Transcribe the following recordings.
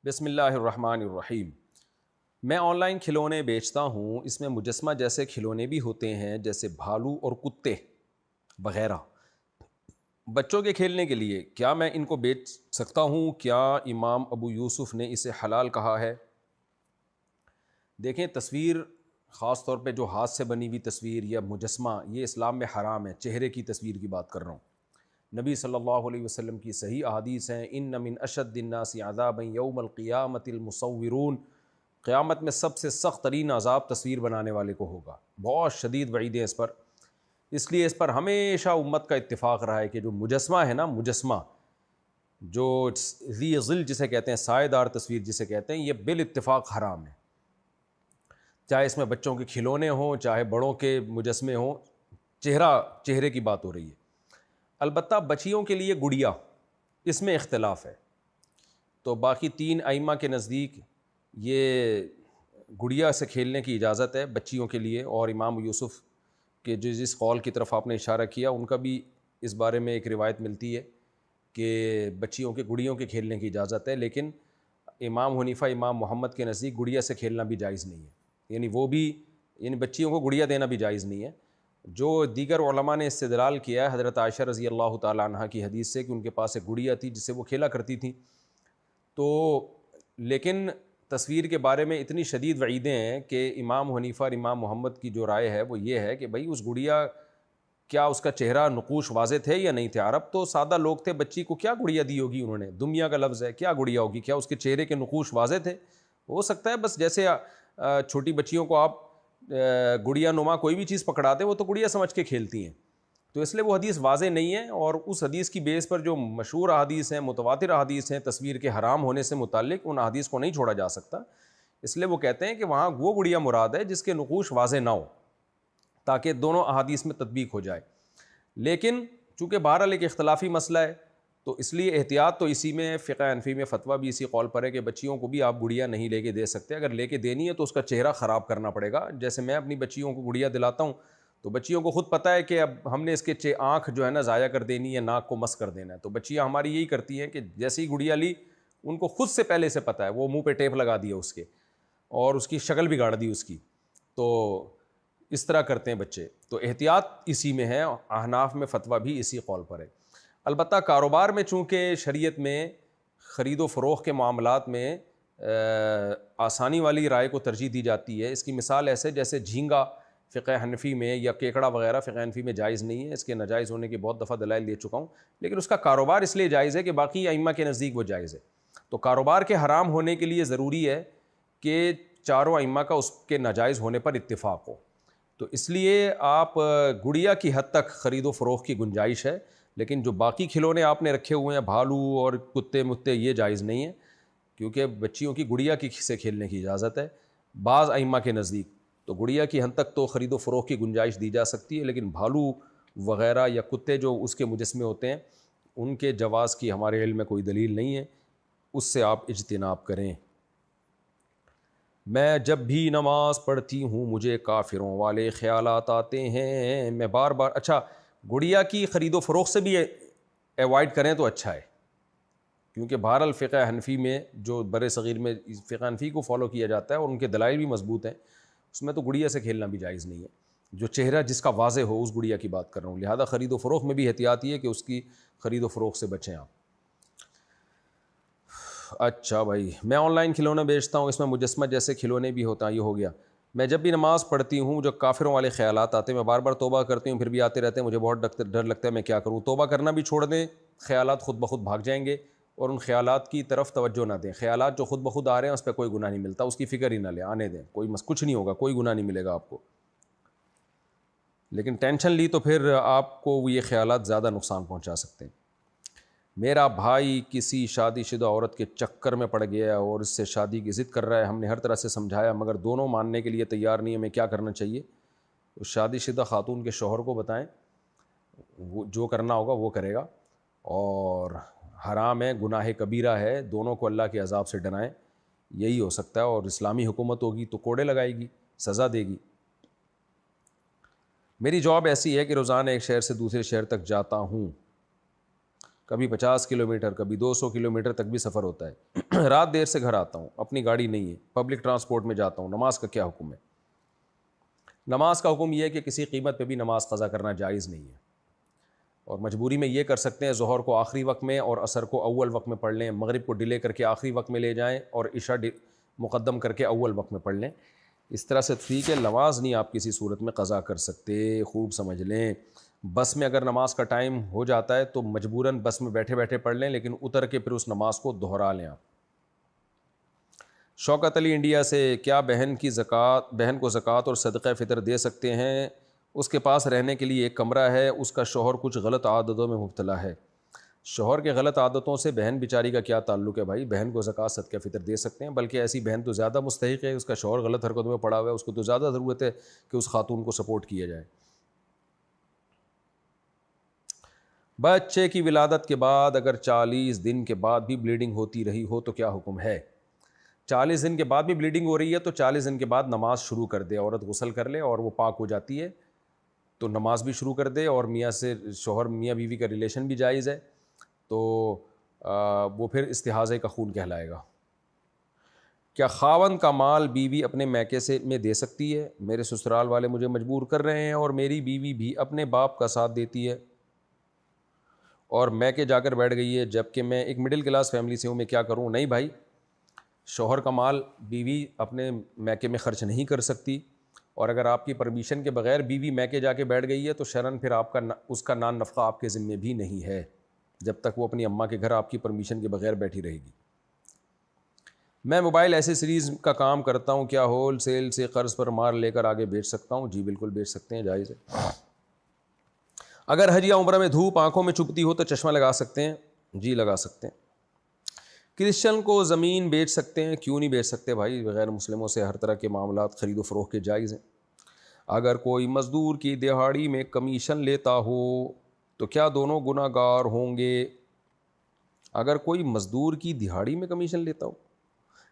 بسم اللہ الرحمن الرحیم۔ میں آن لائن کھلونے بیچتا ہوں، اس میں مجسمہ جیسے کھلونے بھی ہوتے ہیں جیسے بھالو اور کتے وغیرہ بچوں کے کھیلنے کے لیے، کیا میں ان کو بیچ سکتا ہوں؟ کیا امام ابو یوسف نے اسے حلال کہا ہے؟ دیکھیں، تصویر خاص طور پہ جو ہاتھ سے بنی ہوئی تصویر یا مجسمہ، یہ اسلام میں حرام ہے۔ چہرے کی تصویر کی بات کر رہا ہوں۔ نبی صلی اللہ علیہ وسلم کی صحیح احادیث ہیں، ان من اشد الناس عذابا یوم القیامۃ المصورون، قیامت میں سب سے سخت ترین عذاب تصویر بنانے والے کو ہوگا۔ بہت شدید وعیدیں اس پر، اس لیے اس پر ہمیشہ امت کا اتفاق رہا ہے کہ جو مجسمہ ہے نا، مجسمہ جو ذی ظل جسے کہتے ہیں، سائے دار تصویر جسے کہتے ہیں، یہ بالاتفاق حرام ہے۔ چاہے اس میں بچوں کے کھلونے ہوں، چاہے بڑوں کے مجسمے ہوں، چہرے کی بات ہو رہی ہے۔ البتہ بچیوں کے لیے گڑیا، اس میں اختلاف ہے۔ تو باقی تین ائمہ کے نزدیک یہ گڑیا سے کھیلنے کی اجازت ہے بچیوں کے لیے، اور امام یوسف کے جس قول کی طرف آپ نے اشارہ کیا، ان کا بھی اس بارے میں ایک روایت ملتی ہے کہ بچیوں کے گڑیوں کے کھیلنے کی اجازت ہے، لیکن امام حنیفہ، امام محمد کے نزدیک گڑیا سے کھیلنا بھی جائز نہیں ہے، یعنی بچیوں کو گڑیا دینا بھی جائز نہیں ہے۔ جو دیگر علماء نے استدلال کیا ہے حضرت عائشہ رضی اللہ تعالیٰ عنہ کی حدیث سے کہ ان کے پاس ایک گڑیا تھی جس سے وہ کھیلا کرتی تھیں، تو لیکن تصویر کے بارے میں اتنی شدید وعیدیں ہیں کہ امام حنیفہ اور امام محمد کی جو رائے ہے وہ یہ ہے کہ بھائی اس گڑیا، کیا اس کا چہرہ نقوش واضح تھے یا نہیں تھے؟ عرب تو سادہ لوگ تھے، بچی کو کیا گڑیا دی ہوگی انہوں نے؟ دنیا کا لفظ ہے، کیا گڑیا ہوگی؟ کیا اس کے چہرے کے نقوش واضح تھے؟ ہو سکتا ہے بس جیسے چھوٹی بچیوں کو آپ گڑیا نما کوئی بھی چیز پکڑاتے وہ تو گڑیا سمجھ کے کھیلتی ہیں، تو اس لیے وہ حدیث واضح نہیں ہے۔ اور اس حدیث کی بیس پر جو مشہور احادیث ہیں، متواتر احادیث ہیں تصویر کے حرام ہونے سے متعلق، ان احادیث کو نہیں چھوڑا جا سکتا۔ اس لیے وہ کہتے ہیں کہ وہاں وہ گڑیا مراد ہے جس کے نقوش واضح نہ ہو، تاکہ دونوں احادیث میں تطبیق ہو جائے۔ لیکن چونکہ بہرحال ایک اختلافی مسئلہ ہے، تو اس لیے احتیاط تو اسی میں، فقہ حنفی میں فتویٰ بھی اسی قول پر ہے کہ بچیوں کو بھی آپ گڑیا نہیں لے کے دے سکتے۔ اگر لے کے دینی ہے تو اس کا چہرہ خراب کرنا پڑے گا۔ جیسے میں اپنی بچیوں کو گڑیا دلاتا ہوں تو بچیوں کو خود پتہ ہے کہ اب ہم نے اس کے آنکھ جو ہے نا ضائع کر دینی ہے، ناک کو مس کر دینا ہے، تو بچیاں ہماری یہی کرتی ہیں کہ جیسی ہی گڑیا لی، ان کو خود سے پہلے سے پتہ ہے، وہ منہ پہ ٹیپ لگا دیا اس کے، اور اس کی شکل بگاڑ دی اس کی، تو اس طرح کرتے ہیں بچے۔ تو احتیاط اسی میں ہے، احناف میں فتویٰ بھی اسی قول پر ہے۔ البتہ کاروبار میں چونکہ شریعت میں خرید و فروخت کے معاملات میں آسانی والی رائے کو ترجیح دی جاتی ہے۔ اس کی مثال ایسے جیسے جھینگا فقہ حنفی میں یا کیکڑا وغیرہ فقہ حنفی میں جائز نہیں ہے، اس کے ناجائز ہونے کے بہت دفعہ دلائل دے چکا ہوں، لیکن اس کا کاروبار اس لیے جائز ہے کہ باقی ائمہ کے نزدیک وہ جائز ہے۔ تو کاروبار کے حرام ہونے کے لیے ضروری ہے کہ چاروں ائمہ کا اس کے ناجائز ہونے پر اتفاق ہو، تو اس لیے آپ گڑیا کی حد تک خرید و فروخت کی گنجائش ہے، لیکن جو باقی کھلونے آپ نے رکھے ہوئے ہیں، بھالو اور کتے متے، یہ جائز نہیں ہے، کیونکہ بچیوں کی گڑیا سے کھیلنے کی اجازت ہے بعض ائمہ کے نزدیک۔ تو گڑیا کی حد تک تو خرید و فروخت کی گنجائش دی جا سکتی ہے، لیکن بھالو وغیرہ یا کتے جو اس کے مجسمے ہوتے ہیں، ان کے جواز کی ہمارے علم میں کوئی دلیل نہیں ہے، اس سے آپ اجتناب کریں۔ میں جب بھی نماز پڑھتی ہوں مجھے کافروں والے خیالات آتے ہیں، میں بار بار، اچھا گڑیا کی خرید و فروخت سے بھی ایوائڈ کریں تو اچھا ہے، کیونکہ بہرحال فقہ حنفی میں جو بر صغیر میں فقہ حنفی کو فالو کیا جاتا ہے اور ان کے دلائل بھی مضبوط ہیں، اس میں تو گڑیا سے کھیلنا بھی جائز نہیں ہے، جو چہرہ جس کا واضح ہو اس گڑیا کی بات کر رہا ہوں۔ لہذا خرید و فروخت میں بھی احتیاطی ہے کہ اس کی خرید و فروخت سے بچیں آپ۔ اچھا بھائی، میں آن لائن کھلونے بیچتا ہوں، اس میں مجسمہ جیسے کھلونے بھی ہوتا ہے، یہ ہو گیا۔ میں جب بھی نماز پڑھتی ہوں جو کافروں والے خیالات آتے ہیں، میں بار بار توبہ کرتی ہوں پھر بھی آتے رہتے ہیں، مجھے بہت ڈر لگتا ہے، میں کیا کروں؟ توبہ کرنا بھی چھوڑ دیں، خیالات خود بخود بھاگ جائیں گے، اور ان خیالات کی طرف توجہ نہ دیں۔ خیالات جو خود بخود آ رہے ہیں اس پہ کوئی گناہ نہیں ملتا، اس کی فکر ہی نہ لیں، آنے دیں، کچھ نہیں ہوگا، کوئی گناہ نہیں ملے گا آپ کو۔ لیکن ٹینشن لی تو پھر آپ کو یہ خیالات زیادہ نقصان پہنچا سکتے ہیں۔ میرا بھائی کسی شادی شدہ عورت کے چکر میں پڑ گیا اور اس سے شادی کی ضد کر رہا ہے، ہم نے ہر طرح سے سمجھایا مگر دونوں ماننے کے لیے تیار نہیں ہے، ہمیں کیا کرنا چاہیے؟ اس شادی شدہ خاتون کے شوہر کو بتائیں، وہ جو کرنا ہوگا وہ کرے گا، اور حرام ہے، گناہ کبیرہ ہے، دونوں کو اللہ کے عذاب سے ڈرائیں، یہی ہو سکتا ہے، اور اسلامی حکومت ہوگی تو کوڑے لگائے گی، سزا دے گی۔ میری جاب ایسی ہے کہ روزانہ ایک شہر سے دوسرے شہر تک جاتا ہوں، کبھی 50 کلومیٹر، کبھی 200 کلومیٹر تک بھی سفر ہوتا ہے۔ رات دیر سے گھر آتا ہوں، اپنی گاڑی نہیں ہے، پبلک ٹرانسپورٹ میں جاتا ہوں، نماز کا کیا حکم ہے؟ نماز کا حکم یہ ہے کہ کسی قیمت پہ بھی نماز قضا کرنا جائز نہیں ہے، اور مجبوری میں یہ کر سکتے ہیں ظہر کو آخری وقت میں اور عصر کو اول وقت میں پڑھ لیں، مغرب کو ڈیلے کر کے آخری وقت میں لے جائیں اور عشاء مقدم کر کے اول وقت میں پڑھ لیں۔ اس طرح سے ٹھیک ہے، نماز نہیں آپ کسی صورت میں قضا کر سکتے، خوب سمجھ لیں۔ بس میں اگر نماز کا ٹائم ہو جاتا ہے تو مجبوراً بس میں بیٹھے بیٹھے پڑھ لیں، لیکن اتر کے پھر اس نماز کو دہرا لیں آپ۔ شوکت علی انڈیا سے، کیا بہن کو زکوٰۃ اور صدقہ فطر دے سکتے ہیں؟ اس کے پاس رہنے کے لیے ایک کمرہ ہے، اس کا شوہر کچھ غلط عادتوں میں مبتلا ہے۔ شوہر کے غلط عادتوں سے بہن بیچاری کا کیا تعلق ہے بھائی؟ بہن کو زکوٰۃ صدقہ فطر دے سکتے ہیں، بلکہ ایسی بہن تو زیادہ مستحق ہے، اس کا شوہر غلط حرکتوں میں پڑا ہوا ہے، اس کو تو زیادہ ضرورت ہے کہ اس خاتون کو سپورٹ کیا جائے۔ بچے کی ولادت کے بعد اگر 40 دن کے بعد بھی بلیڈنگ ہوتی رہی ہو تو کیا حکم ہے؟ 40 دن کے بعد بھی بلیڈنگ ہو رہی ہے تو 40 دن کے بعد نماز شروع کر دے، عورت غسل کر لے اور وہ پاک ہو جاتی ہے تو نماز بھی شروع کر دے، اور میاں بیوی کا ریلیشن بھی جائز ہے، تو وہ پھر استحاضہ کا خون کہلائے گا۔ کیا خاوند کا مال بیوی اپنے میکے میں دے سکتی ہے؟ میرے سسرال والے مجھے مجبور کر رہے ہیں اور میری بیوی بھی اپنے باپ کا ساتھ دیتی ہے اور میکے جا کر بیٹھ گئی ہے، جبکہ میں ایک مڈل کلاس فیملی سے ہوں، میں کیا کروں؟ نہیں بھائی، شوہر کا مال بیوی اپنے میکے میں خرچ نہیں کر سکتی، اور اگر آپ کی پرمیشن کے بغیر بیوی میکے جا کے بیٹھ گئی ہے تو شرعاً پھر اس کا نان نفقہ آپ کے ذمے بھی نہیں ہے، جب تک وہ اپنی اماں کے گھر آپ کی پرمیشن کے بغیر بیٹھی رہے گی۔ میں موبائل ایسیسریز کا کام کرتا ہوں، کیا ہول سیل سے قرض پر مال لے کر آگے بیچ سکتا ہوں؟ جی بالکل بیچ سکتے ہیں، جائز ہے۔ اگر حج یا عمرہ میں دھوپ آنکھوں میں چبھتی ہو تو چشمہ لگا سکتے ہیں؟ جی لگا سکتے ہیں۔ کرسچن کو زمین بیچ سکتے ہیں؟ کیوں نہیں بیچ سکتے بھائی، غیر مسلموں سے ہر طرح کے معاملات خرید و فروخت کے جائز ہیں۔ اگر کوئی مزدور کی دہاڑی میں کمیشن لیتا ہو تو کیا دونوں گناہ گار ہوں گے؟ اگر کوئی مزدور کی دہاڑی میں کمیشن لیتا ہو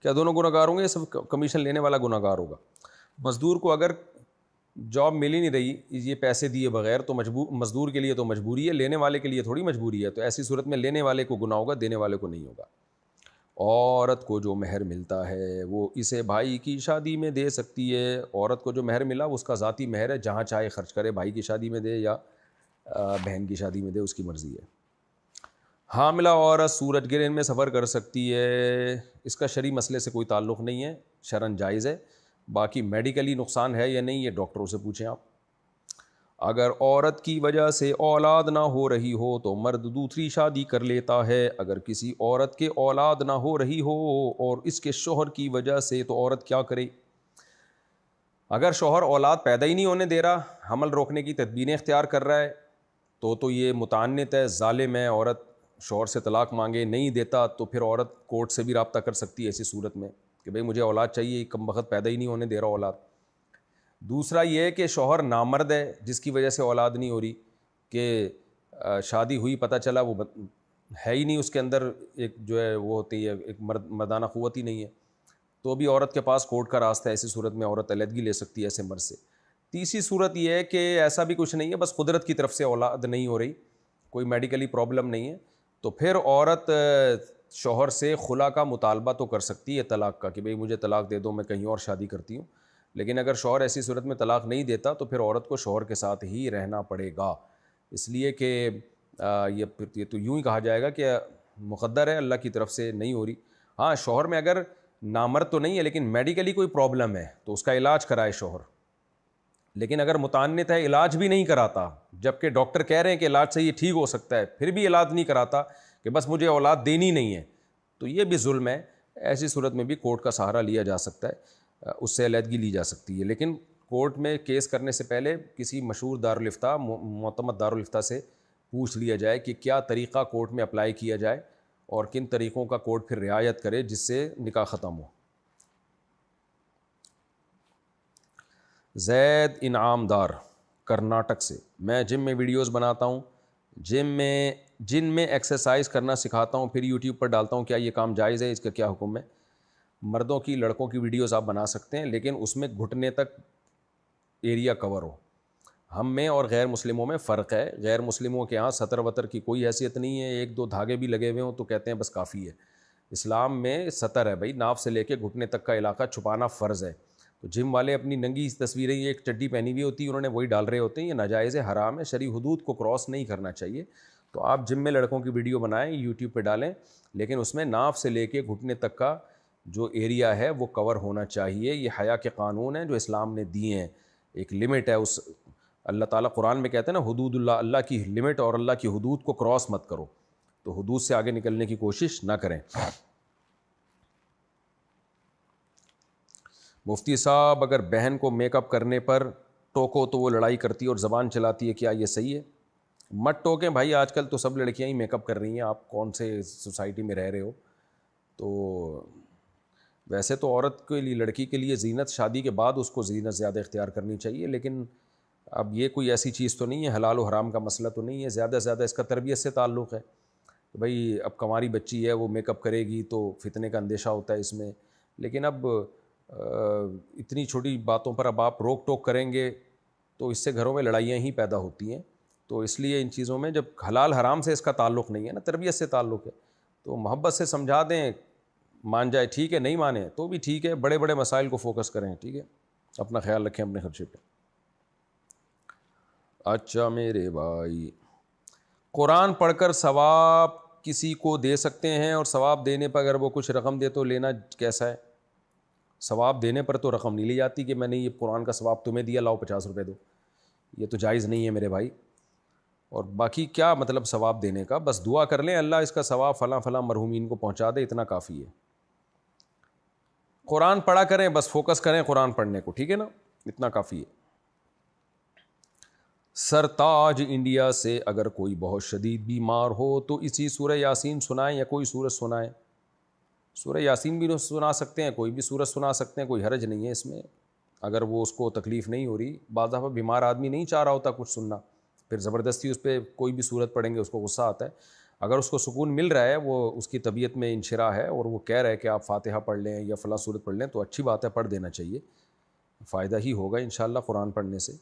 کیا دونوں گناہ گار ہوں گے؟ صرف کمیشن لینے والا گناہ گار ہوگا۔ مزدور کو اگر جاب مل ہی نہیں رہی یہ پیسے دیے بغیر تو مزدور کے لیے تو مجبوری ہے، لینے والے کے لیے تھوڑی مجبوری ہے، تو ایسی صورت میں لینے والے کو گناہ ہوگا، دینے والے کو نہیں ہوگا۔ عورت کو جو مہر ملتا ہے وہ اسے بھائی کی شادی میں دے سکتی ہے۔ عورت کو جو مہر ملا وہ اس کا ذاتی مہر ہے، جہاں چاہے خرچ کرے، بھائی کی شادی میں دے یا بہن کی شادی میں دے، اس کی مرضی ہے۔ حاملہ عورت سورج گرہن میں سفر کر سکتی ہے؟ اس کا شرعی مسئلے سے کوئی تعلق نہیں ہے، شرعاً جائز ہے، باقی میڈیکلی نقصان ہے یا نہیں یہ ڈاکٹروں سے پوچھیں آپ۔ اگر عورت کی وجہ سے اولاد نہ ہو رہی ہو تو مرد دوسری شادی کر لیتا ہے، اگر کسی عورت کے اولاد نہ ہو رہی ہو اور اس کے شوہر کی وجہ سے تو عورت کیا کرے؟ اگر شوہر اولاد پیدا ہی نہیں ہونے دے رہا، حمل روکنے کی تدبیریں اختیار کر رہا ہے تو یہ متعنت ہے، ظالم ہے، عورت شوہر سے طلاق مانگے نہیں دیتا تو پھر عورت کورٹ سے بھی رابطہ کر سکتی ہے ایسی صورت میں کہ بھئی مجھے اولاد چاہیے، کم بخت پیدا ہی نہیں ہونے دے رہا اولاد۔ دوسرا یہ ہے کہ شوہر نامرد ہے جس کی وجہ سے اولاد نہیں ہو رہی، کہ شادی ہوئی پتہ چلا وہ ہے ہی نہیں، اس کے اندر ایک جو ہے وہ ہوتی ہے ایک مردانہ قوت ہی نہیں ہے، تو بھی عورت کے پاس کورٹ کا راستہ ہے، ایسی صورت میں عورت علیحدگی لے سکتی ہے ایسے مرد سے۔ تیسری صورت یہ ہے کہ ایسا بھی کچھ نہیں ہے، بس قدرت کی طرف سے اولاد نہیں ہو رہی، کوئی میڈیکلی پرابلم نہیں ہے، تو پھر عورت شوہر سے خلا کا مطالبہ تو کر سکتی ہے طلاق کا، کہ بھئی مجھے طلاق دے دو، میں کہیں اور شادی کرتی ہوں۔ لیکن اگر شوہر ایسی صورت میں طلاق نہیں دیتا تو پھر عورت کو شوہر کے ساتھ ہی رہنا پڑے گا، اس لیے کہ یہ تو یوں ہی کہا جائے گا کہ مقدر ہے، اللہ کی طرف سے نہیں ہو رہی۔ ہاں شوہر میں اگر نامرد تو نہیں ہے لیکن میڈیکلی کوئی پرابلم ہے تو اس کا علاج کرائے شوہر، لیکن اگر متعنت ہے علاج بھی نہیں کراتا، جبکہ ڈاکٹر کہہ رہے ہیں کہ علاج سے یہ ٹھیک ہو سکتا ہے، پھر بھی علاج نہیں کراتا کہ بس مجھے اولاد دینی نہیں ہے، تو یہ بھی ظلم ہے۔ ایسی صورت میں بھی کورٹ کا سہارا لیا جا سکتا ہے، اس سے علیحدگی لی جا سکتی ہے، لیکن کورٹ میں کیس کرنے سے پہلے کسی مشہور دارالفتاء، معتمد دارالفتاء سے پوچھ لیا جائے کہ کیا طریقہ کورٹ میں اپلائی کیا جائے اور کن طریقوں کا کورٹ پھر رعایت کرے جس سے نکاح ختم ہو۔ زید انعام دار کرناٹک سے، میں جم میں ویڈیوز بناتا ہوں، جن میں ایکسرسائز کرنا سکھاتا ہوں، پھر یوٹیوب پر ڈالتا ہوں، کیا یہ کام جائز ہے؟ اس کا کیا حکم ہے؟ مردوں کی لڑکوں کی ویڈیوز آپ بنا سکتے ہیں لیکن اس میں گھٹنے تک ایریا کور ہو۔ ہم میں اور غیر مسلموں میں فرق ہے. غیر مسلموں کے ہاں سطر وطر کی کوئی حیثیت نہیں ہے, ایک دو دھاگے بھی لگے ہوئے ہوں تو کہتے ہیں بس کافی ہے. اسلام میں سطر ہے بھائی, ناف سے لے کے گھٹنے تک کا علاقہ چھپانا فرض ہے. تو جم والے اپنی ننگی تصویریں, یہ ایک چڈی پہنی ہوئی ہوتی ہے انہوں نے, وہی ڈال رہے ہوتے ہیں. یہ ناجائز ہے, حرام ہے, شرعی حدود کو کراس نہیں کرنا چاہیے. تو آپ جم میں لڑکوں کی ویڈیو بنائیں, یوٹیوب پہ ڈالیں, لیکن اس میں ناف سے لے کے گھٹنے تک کا جو ایریا ہے وہ کور ہونا چاہیے. یہ حیا کے قانون ہیں جو اسلام نے دیے ہیں. ایک لمٹ ہے, اس اللہ تعالیٰ قرآن میں کہتے ہیں نا حدود اللہ, اللہ کی لمٹ اور اللہ کی حدود کو کراس مت کرو. تو حدود سے آگے نکلنے کی کوشش نہ کریں. مفتی صاحب اگر بہن کو میک اپ کرنے پر ٹوکو تو وہ لڑائی کرتی ہے اور زبان چلاتی ہے, کیا یہ صحیح ہے؟ مت ٹوکیں بھائی, آج کل تو سب لڑکیاں ہی میک اپ کر رہی ہیں, آپ کون سے سوسائٹی میں رہ رہے ہو. تو ویسے تو عورت کے لیے, لڑکی کے لیے زینت شادی کے بعد اس کو زینت زیادہ اختیار کرنی چاہیے, لیکن اب یہ کوئی ایسی چیز تو نہیں ہے, حلال و حرام کا مسئلہ تو نہیں ہے. زیادہ سے زیادہ اس کا تربیت سے تعلق ہے. بھائی اب کنواری بچی ہے, وہ میک اپ کرے گی تو فتنے کا اندیشہ ہوتا ہے اس میں. لیکن اب اتنی چھوٹی باتوں پر اب آپ روک ٹوک کریں گے تو اس سے گھروں میں لڑائیاں ہی پیدا ہوتی ہیں. تو اس لیے ان چیزوں میں جب حلال حرام سے اس کا تعلق نہیں ہے نا, تربیت سے تعلق ہے, تو محبت سے سمجھا دیں, مان جائے ٹھیک ہے, نہیں مانے تو بھی ٹھیک ہے. بڑے بڑے مسائل کو فوکس کریں, ٹھیک ہے. اپنا خیال رکھیں اپنے خرچے پہ. اچھا میرے بھائی, قرآن پڑھ کر ثواب کسی کو دے سکتے ہیں, اور ثواب دینے پر اگر وہ کچھ رقم دے تو لینا کیسا ہے؟ ثواب دینے پر تو رقم نہیں لی جاتی کہ میں نے یہ قرآن کا ثواب تمہیں دیا, لاؤ 50 روپے دو. یہ تو جائز نہیں ہے میرے بھائی. اور باقی کیا مطلب ثواب دینے کا؟ بس دعا کر لیں اللہ اس کا ثواب فلاں فلاں مرحومین کو پہنچا دے, اتنا کافی ہے. قرآن پڑھا کریں, بس فوکس کریں قرآن پڑھنے کو, ٹھیک ہے نا, اتنا کافی ہے. سرتاج انڈیا سے اگر کوئی بہت شدید بیمار ہو تو اسی سورہ یاسین سنائیں یا کوئی سورت سنائیں؟ سورہ یاسین بھی سنا سکتے ہیں, کوئی بھی سورت سنا سکتے ہیں, کوئی حرج نہیں ہے اس میں, اگر وہ اس کو تکلیف نہیں ہو رہی. بعض دفعہ بیمار آدمی نہیں چاہ رہا ہوتا کچھ سننا, پھر زبردستی اس پہ کوئی بھی سورت پڑھیں گے اس کو غصہ آتا ہے. اگر اس کو سکون مل رہا ہے, وہ اس کی طبیعت میں انشراح ہے, اور وہ کہہ رہا ہے کہ آپ فاتحہ پڑھ لیں یا فلاں سورت پڑھ لیں, تو اچھی بات ہے, پڑھ دینا چاہیے, فائدہ ہی ہوگا انشاءاللہ قرآن پڑھنے سے.